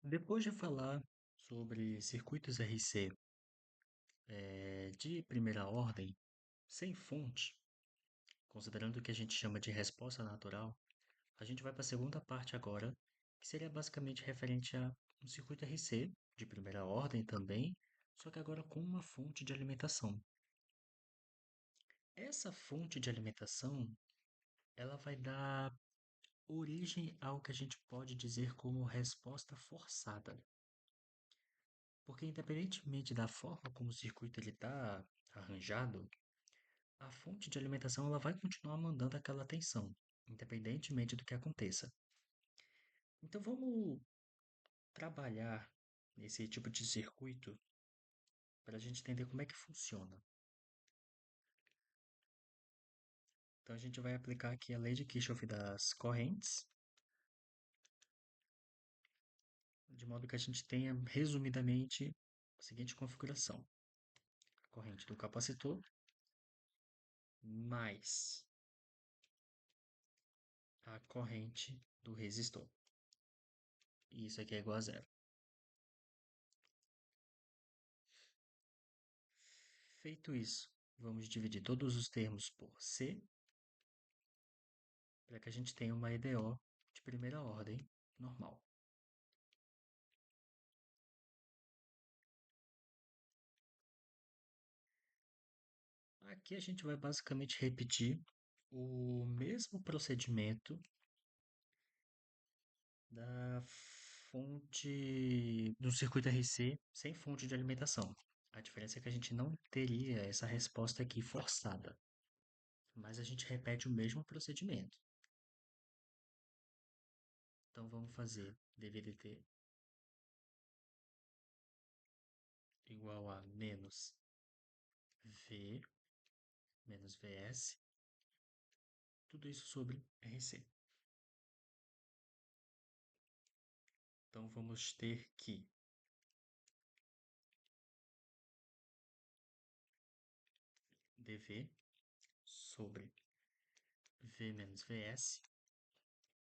Depois de falar sobre circuitos RC de primeira ordem, sem fonte, considerando o que a gente chama de resposta natural, a gente vai para a segunda parte agora, que seria basicamente referente a um circuito RC de primeira ordem também, só que agora com uma fonte de alimentação. Essa fonte de alimentação, ela vai dar origem ao que a gente pode dizer como resposta forçada. Porque independentemente da forma como o circuito está arranjado, a fonte de alimentação ela vai continuar mandando aquela tensão, independentemente do que aconteça. Então vamos trabalhar nesse tipo de circuito para a gente entender como é que funciona. Então a gente vai aplicar aqui a lei de Kirchhoff das correntes, de modo que a gente tenha resumidamente a seguinte configuração: a corrente do capacitor mais a corrente do resistor. E isso aqui é igual a zero. Feito isso, vamos dividir todos os termos por C, para que a gente tenha uma EDO de primeira ordem normal. Aqui a gente vai basicamente repetir o mesmo procedimento da fonte do circuito RC sem fonte de alimentação. A diferença é que a gente não teria essa resposta aqui forçada, mas a gente repete o mesmo procedimento. Então vamos fazer dVdt igual a menos V menos Vs, tudo isso sobre RC. Então vamos ter que dV sobre V menos Vs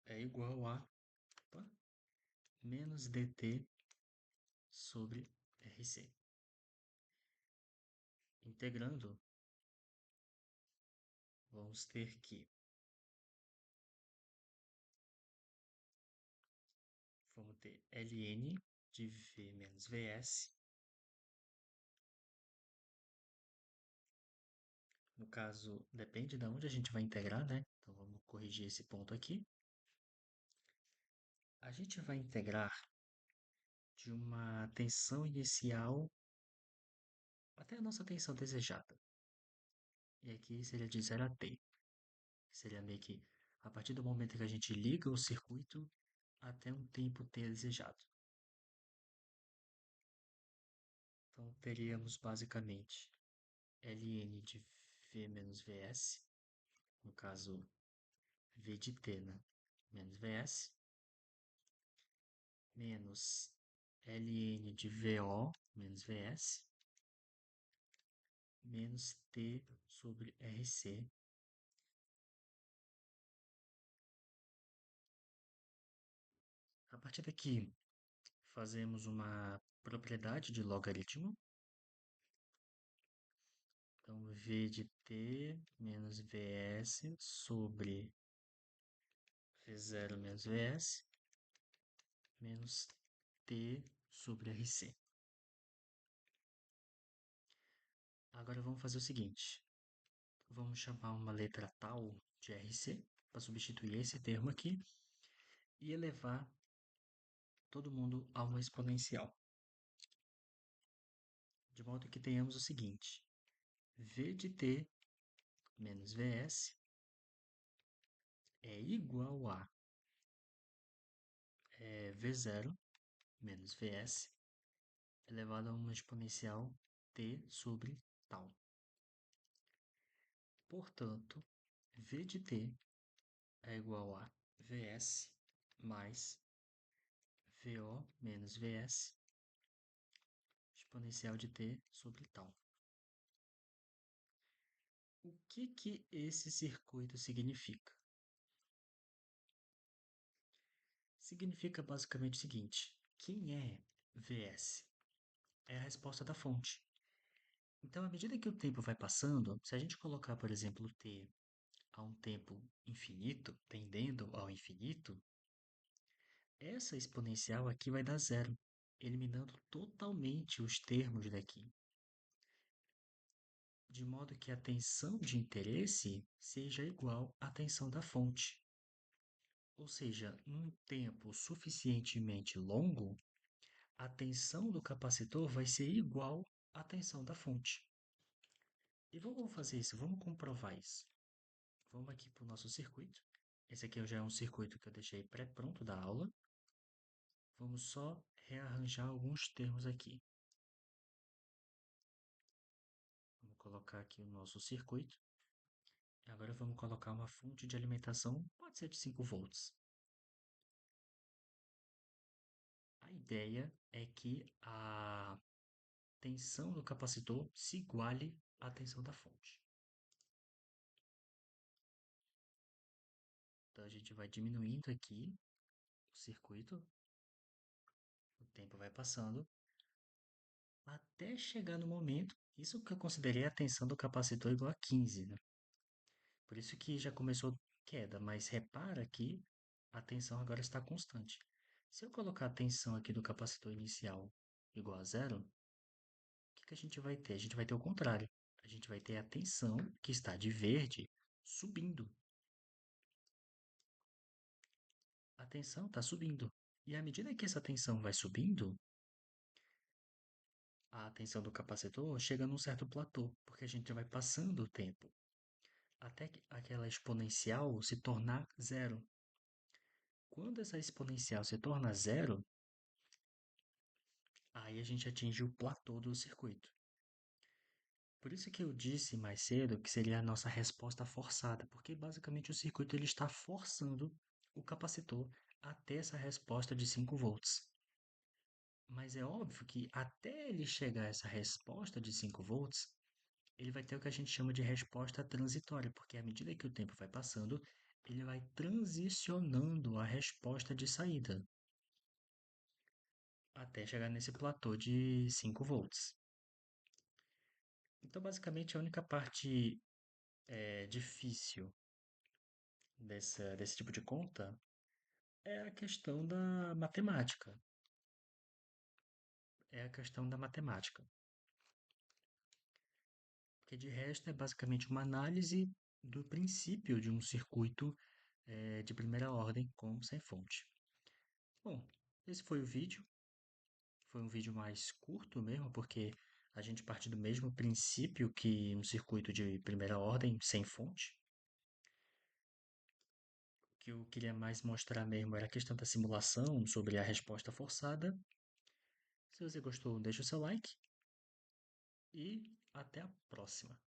é igual a menos dt sobre RC. Integrando, vamos ter que vamos ter ln de V menos Vs. No caso, depende de onde a gente vai integrar, né? Então vamos corrigir esse ponto aqui. A gente vai integrar de uma tensão inicial até a nossa tensão desejada. E aqui seria de 0 a t. Seria meio que a partir do momento que a gente liga o circuito até um tempo t desejado. Então teríamos basicamente ln de V menos Vs, no caso V de t, né? Menos Vs, menos ln de VO menos Vs, menos t sobre Rc. A partir daqui, fazemos uma propriedade de logaritmo. Então, V de t menos Vs sobre V0 menos Vs menos t sobre Rc. Agora vamos fazer o seguinte. Vamos chamar uma letra tal de Rc para substituir esse termo aqui e elevar todo mundo a uma exponencial. De modo que tenhamos o seguinte: V de t menos Vs é igual a V0 menos Vs elevado a uma exponencial t sobre tal. Portanto, V de t é igual a Vs mais Vo menos Vs exponencial de t sobre tal. O que esse circuito significa? Significa basicamente o seguinte: Quem é Vs? É a resposta da fonte. Então, à medida que o tempo vai passando, se a gente colocar, por exemplo, t a um tempo infinito, tendendo ao infinito, essa exponencial aqui vai dar zero, eliminando totalmente os termos daqui, de modo que a tensão de interesse seja igual à tensão da fonte. Ou seja, num tempo suficientemente longo, a tensão do capacitor vai ser igual à tensão da fonte. E vamos fazer isso, vamos comprovar isso. Vamos aqui para o nosso circuito. Esse aqui já é um circuito que eu deixei pré-pronto da aula. Vamos só rearranjar alguns termos aqui. Vamos colocar aqui o nosso circuito. Agora vamos colocar uma fonte de alimentação, pode ser de 5 volts. A ideia é que a tensão do capacitor se iguale à tensão da fonte. Então a gente vai diminuindo aqui o circuito, o tempo vai passando, até chegar no momento, isso que eu considerei a tensão do capacitor igual a 15, né? Por isso que já começou queda, mas repara que a tensão agora está constante. Se eu colocar a tensão aqui do capacitor inicial igual a zero, o que a gente vai ter? A gente vai ter o contrário. A gente vai ter a tensão que está de verde subindo. A tensão está subindo. E à medida que essa tensão vai subindo, a tensão do capacitor chega num certo platô, porque a gente vai passando o tempo, até que aquela exponencial se tornar zero. Quando essa exponencial se torna zero, aí a gente atinge o platô do circuito. Por isso que eu disse mais cedo que seria a nossa resposta forçada, porque basicamente o circuito ele está forçando o capacitor até essa resposta de 5 volts. Mas é óbvio que até ele chegar a essa resposta de 5 volts, ele vai ter o que a gente chama de resposta transitória, porque à medida que o tempo vai passando, ele vai transicionando a resposta de saída até chegar nesse platô de 5 volts. Então, basicamente, a única parte difícil desse tipo de conta é a questão da matemática. É a questão da matemática. Porque de resto é basicamente uma análise do princípio de um circuito de primeira ordem com sem fonte. Bom, esse foi o vídeo. Foi um vídeo mais curto mesmo, porque a gente parte do mesmo princípio que um circuito de primeira ordem sem fonte. O que eu queria mais mostrar mesmo era a questão da simulação sobre a resposta forçada. Se você gostou, deixa o seu like e até a próxima.